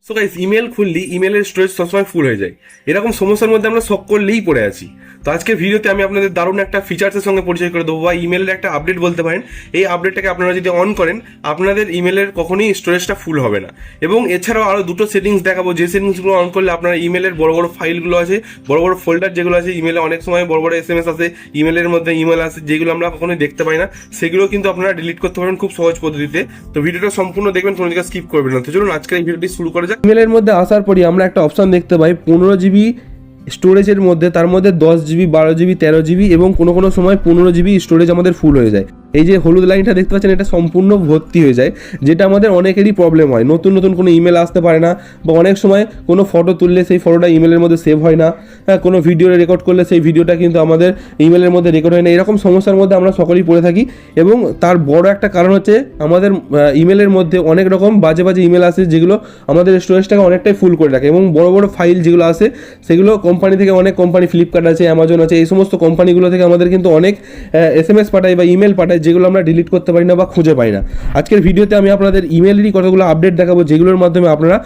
So guys, email খুললি ইমেলের storage সবসময় ফুল হয়ে যায়। এরকম সমস্যার মধ্যে আমরা শক করলেই পড়ে আছি। তো আজকের ভিডিওতে আমি আপনাদের দারুণ একটা ফিচার্সের সঙ্গে পরিচয় করে দেবো, বা ইমেলের একটা আপডেট বলতে পারেন। এই আপডেটটাকে আপনারা যদি অন করেন, আপনাদের ইমেলের কখনোই স্টোরেজটা ফুল হবে না। এবং এছাড়াও আরও দুটো সেটিংস দেখাবো, যে সেটিংসগুলো অন করলে আপনার ইমেলের বড় বড় ফাইলগুলো আছে, বড় বড় ফোল্ডার যেগুলো আছে, ইমেলে অনেক সময় বড় বড় SMS আছে, ইমেলের মধ্যে ইমেল আছে যেগুলো আমরা কখনোই দেখতে পাই না, সেগুলো কিন্তু আপনারা ডিলিট করতে পারেন খুব সহজ পদ্ধতিতে। তো ভিডিওটা সম্পূর্ণ দেখবেন, কোনো দিকে স্কিপ করবেন না। তো চলুন আজকের এই ভিডিওটি শুরু করা যাক। ইমেলের মধ্যে আসার পরই আমরা একটা অপশন দেখতে পাই 15 জিবি স্টোরেজের মধ্যে, তার মধ্যে 10 জিবি, 12 জিবি, 13 জিবি এবং কোনো সময় 15 জিবি স্টোরেজ আমাদের ফুল হয়ে যায়। এই যে হলুদ লাইনটা দেখতে পাচ্ছেন, এটা সম্পূর্ণ ভর্তি হয়ে যায়, যেটা আমাদের অনেকেরই প্রবলেম হয়। নতুন নতুন কোনো ইমেল আসতে পারে না, বা অনেক সময় কোনো ফটো তুললে সেই ফটোটা ইমেলের মধ্যে সেভ হয় না, হ্যাঁ, কোনো ভিডিও রেকর্ড করলে সেই ভিডিওটা কিন্তু আমাদের ইমেলের মধ্যে রেকর্ড হয় না। এরকম সমস্যার মধ্যে আমরা সকলেই পড়ে থাকি, এবং তার বড় একটা কারণ হচ্ছে আমাদের ইমেলের মধ্যে অনেক রকম বাজে বাজে ইমেল আসে, যেগুলো আমাদের স্টোরেজটাকে অনেকটাই ফুল করে রাখে। এবং বড় বড় ফাইল যেগুলো আসে, সেগুলো কোম্পানি থেকে, অনেক কোম্পানি, ফ্লিপকার্ট আছে, অ্যামাজন আছে, এই সমস্ত কোম্পানিগুলো থেকে আমাদের কিন্তু অনেক SMS পাঠায় বা ইমেল পাঠায়, যেগুলো আমরা ডিলিট করতে পারি না বা খুঁজে পাই না। আজকের ভিডিওতে আমি আপনাদের ইমেলেরই কতগুলো আপডেট দেখাবো, যেগুলোর মাধ্যমে আপনারা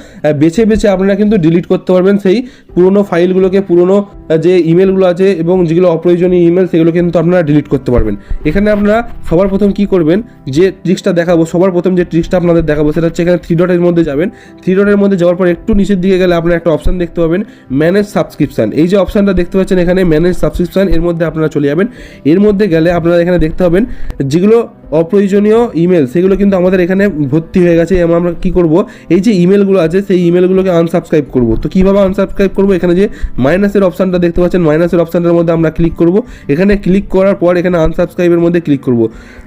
বেছে বেছে আপনারা কিন্তু ডিলিট করতে পারবেন সেই পুরনো ফাইলগুলোকে, পুরনো যে ইমেলগুলো আছে এবং যেগুলো অপ্রয়োজনীয় ইমেল, সেগুলো কিন্তু আপনারা ডিলিট করতে পারবেন। এখানে আপনারা সবার প্রথম কি করবেন, যে ট্রিক্সটা দেখাবো, সবার প্রথম যে ট্রিক্সটা আপনাদের দেখাবো, সেটা হচ্ছে এখানে 3 ডটের মধ্যে যাবেন। 3 ডটের মধ্যে যাওয়ার পর একটু নিচের দিকে গেলে আপনারা একটা অপশন দেখতে পাবেন, ম্যানেজ সাবস্ক্রিপশন। এই যে অপশনটা দেখতে পাচ্ছেন এখানে, ম্যানেজ সাবস্ক্রিপশন, এর মধ্যে আপনারা চলে যাবেন। এর মধ্যে গেলে আপনারা এখানে দেখতে পাবেন যেগুলো অপ্রয়োজনীয় ইমেল, সেগুলো কিন্তু আমাদের এখানে ভর্তি হয়ে গেছে। এবং আমরা কী করব, এই যে ইমেলগুলো আছে সেই ইমেলগুলোকে আনসাবস্ক্রাইব করব। তো কীভাবে আনসাবস্ক্রাইব করব, এখানে যে মাইনাসের অপশানটা দেখতে পাচ্ছেন, মাইনাসের অপশানটার মধ্যে আমরা ক্লিক করব। এখানে ক্লিক করার পর এখানে আনসাবস্ক্রাইবের মধ্যে ক্লিক করব।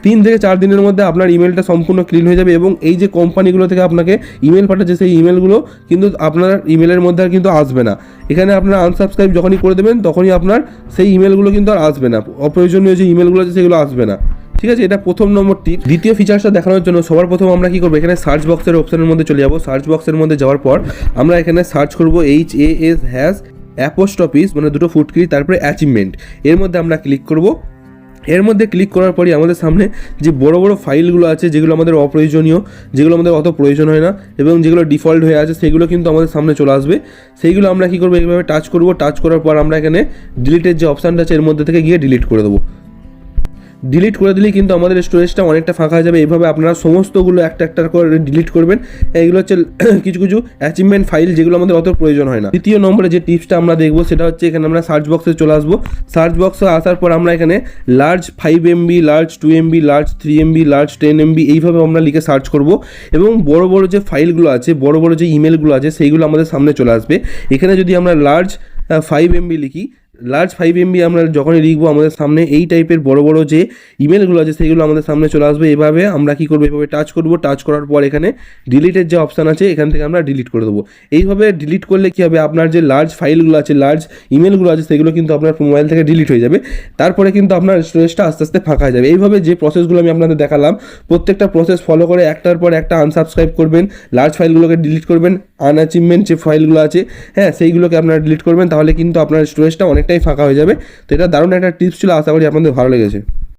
3 থেকে 4 দিনের মধ্যে আপনার ইমেলটা সম্পূর্ণ ক্লিন হয়ে যাবে। এবং এই যে কোম্পানিগুলো থেকে আপনাকে ইমেল পাঠাচ্ছে, সেই ইমেলগুলো কিন্তু আপনার ইমেলের মধ্যে আর কিন্তু আসবে না। এখানে আপনার আনসাবস্ক্রাইব যখনই করে দেবেন, তখনই আপনার সেই ইমেলগুলো কিন্তু আর আসবে না, অপ্রয়োজনীয় যে ইমেলগুলো আছে সেগুলো আসবে না। ঠিক আছে, এটা প্রথম নম্বর টিপ। দ্বিতীয় ফিচার্সটা দেখানোর জন্য সবার প্রথম আমরা কি করবো, এখানে সার্চ বক্সের অপশনের মধ্যে চলে যাবো। সার্চ বক্সের মধ্যে যাওয়ার পর আমরা এখানে সার্চ করবো HAS অ্যাপোস্ট্রফিস, মানে দুটো ফুটকি, তারপরে অ্যাচিভমেন্ট, এর মধ্যে আমরা ক্লিক করব। এর মধ্যে ক্লিক করার পরই আমাদের সামনে যে বড় বড় ফাইলগুলো আছে, যেগুলো আমাদের অপ্রয়োজনীয়, যেগুলো আমাদের অত প্রয়োজন হয় না এবং যেগুলো ডিফল্ট হয়ে আছে, সেগুলো কিন্তু আমাদের সামনে চলে আসবে। সেইগুলো আমরা কী করবো, এইভাবে টাচ করব। টাচ করার পর আমরা এখানে ডিলিটের যে অপশানটা আছে, এর মধ্যে থেকে গিয়ে ডিলিট করে দেবো। ডিলিট করে দিলেই কিন্তু আমাদের স্টোরেজটা অনেকটা ফাঁকা হয়ে যাবে। এইভাবে আপনারা সমস্তগুলো একটা একটা করে ডিলিট করবেন। এইগুলো হচ্ছে কিছু কিছু অ্যাচিভমেন্ট ফাইল, যেগুলো আমাদের অত প্রয়োজন হয় না। তৃতীয় নম্বরে যে টিপসটা আমরা দেখবো, সেটা হচ্ছে এখানে আমরা সার্চ বক্সে চলে আসবো। সার্চ বক্সে আসার পর আমরা এখানে large 5 MB, large 2 MB, large 3 MB, large 10 MB এইভাবে আমরা লিখে সার্চ করব। এবং বড় বড় যে ফাইলগুলো আছে, বড় বড় যে ইমেলগুলো আছে, সেইগুলো আমাদের সামনে চলে আসবে। এখানে যদি আমরা লার্জ 5 MB লিখি, লার্জ 5 MB আমরা যখনই লিখবো, আমাদের সামনে এই টাইপের বড় বড় যে ইমেলগুলো আছে সেগুলো আমাদের সামনে চলে আসবে। এভাবে আমরা কী করবো, এভাবে টাচ করবো। টাচ করার পর এখানে ডিলিটের যে অপশান আছে, এখান থেকে আমরা ডিলিট করে দেবো। এইভাবে ডিলিট করলে কী হবে, আপনার যে লার্জ ফাইলগুলো আছে, লার্জ ইমেলগুলো আছে, সেগুলো কিন্তু আপনার মোবাইল থেকে ডিলিট হয়ে যাবে। তারপরে কিন্তু আপনার স্টোরেজটা আস্তে আস্তে ফাঁকা হয়ে যাবে। এইভাবে যে প্রসেসগুলো আমি আপনাদের দেখালাম, প্রত্যেকটা প্রসেস ফলো করে একটার পর একটা আনসাবস্ক্রাইব করবেন, লার্জ ফাইলগুলোকে ডিলিট করবেন, আনঅ্যাচিভমেন্ট যে ফাইলগুলো আছে, হ্যাঁ, সেইগুলোকে আপনারা ডিলিট করবেন, তাহলে কিন্তু আপনার স্টোরেজটা অনেকটাই ফাঁকা হয়ে যাবে। তো এটা দারুণ একটা টিপস ছিল, আশা করি আপনাদের ভালো লেগেছে।